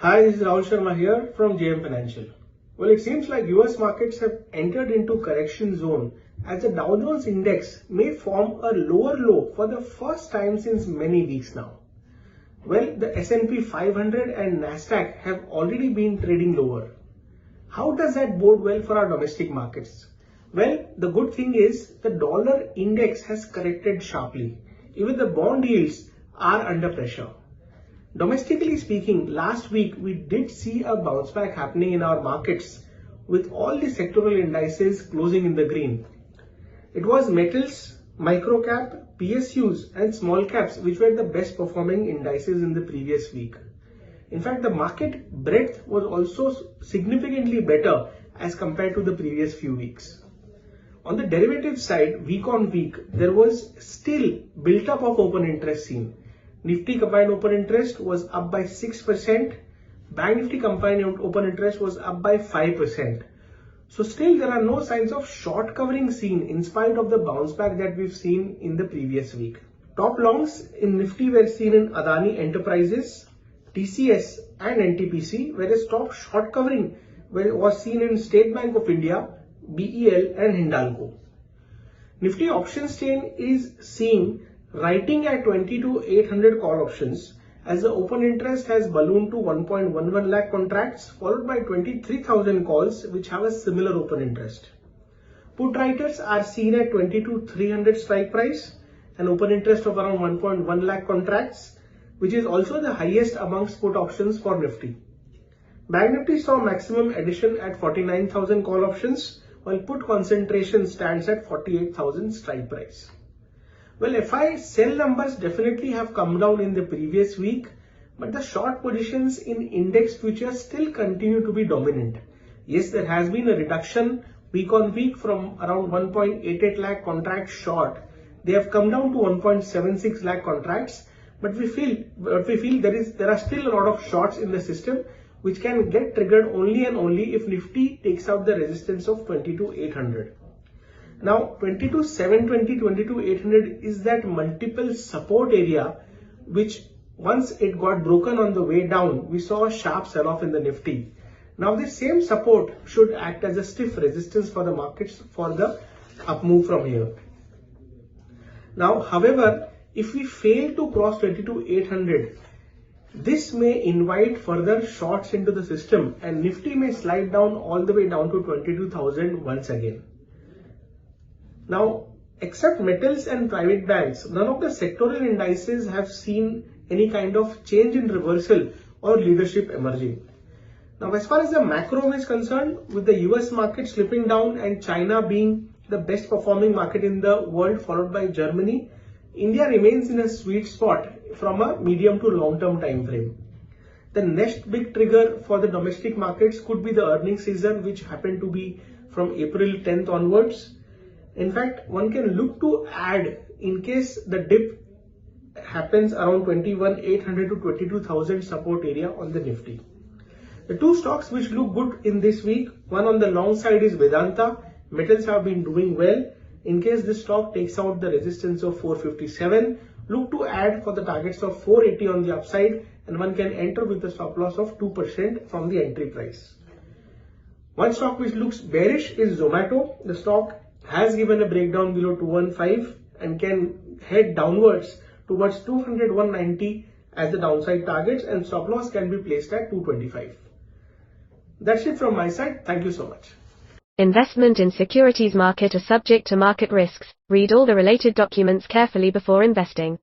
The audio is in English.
Hi, this is Rahul Sharma here from JM Financial. Well, it seems like US markets have entered into correction zone as the Dow Jones index may form a lower low for the first time since many weeks now. Well, the S&P 500 and Nasdaq have already been trading lower. How does that bode well for our domestic markets? Well, the good thing is the dollar index has corrected sharply. Even the bond yields are under pressure. Domestically speaking, last week we did see a bounce back happening in our markets with all the sectoral indices closing in the green. It was metals, microcap, PSUs and small caps which were the best performing indices in the previous week. In fact, the market breadth was also significantly better as compared to the previous few weeks. On the derivative side, week on week, there was still built up of open interest seen. Nifty combined open interest was up by 6%. Bank Nifty combined open interest was up by 5%. So still there are no signs of short covering seen in spite of the bounce back that we've seen in the previous week. Top longs in Nifty were seen in Adani Enterprises, TCS and NTPC, whereas top short covering was seen in State Bank of India, BEL and Hindalco. Nifty options chain is seeing writing at 22,800 call options as the open interest has ballooned to 1.11 lakh contracts followed by 23,000 calls which have a similar open interest. Put writers are seen at 22,300 strike price, an open interest of around 1.1 lakh contracts, which is also the highest amongst put options for Nifty. Bank Nifty saw maximum addition at 49,000 call options while put concentration stands at 48,000 strike price. Well, FI sell numbers definitely have come down in the previous week, but the short positions in index futures still continue to be dominant. Yes, there has been a reduction week on week from around 1.88 lakh contracts short. They have come down to 1.76 lakh contracts, but we feel there are still a lot of shorts in the system which can get triggered only and only if Nifty takes out the resistance of 22,800. Now 22,720, 22,800 is that multiple support area which once it got broken on the way down, we saw a sharp sell-off in the Nifty. Now this same support should act as a stiff resistance for the markets for the up move from here. Now, however, if we fail to cross 22,800, this may invite further shorts into the system and Nifty may slide down all the way down to 22,000 once again. Now, except metals and private banks, none of the sectoral indices have seen any kind of change in reversal or leadership emerging. Now, as far as the macro is concerned, with the US market slipping down and China being the best performing market in the world followed by Germany, India remains in a sweet spot from a medium to long term time frame. The next big trigger for the domestic markets could be the earnings season, which happened to be from April 10th onwards. In fact, one can look to add in case the dip happens around 21,800 to 22,000 support area on the Nifty. The two stocks which look good in this week, one on the long side is Vedanta. Metals have been doing well. In case this stock takes out the resistance of 457, look to add for the targets of 480 on the upside and one can enter with a stop loss of 2% from the entry price. One stock which looks bearish is Zomato. The stock has given a breakdown below 215 and can head downwards towards 200, 190 as the downside targets and stop loss can be placed at 225. That's it from my side. Thank you so much. Investment in securities market are subject to market risks. Read all the related documents carefully before investing.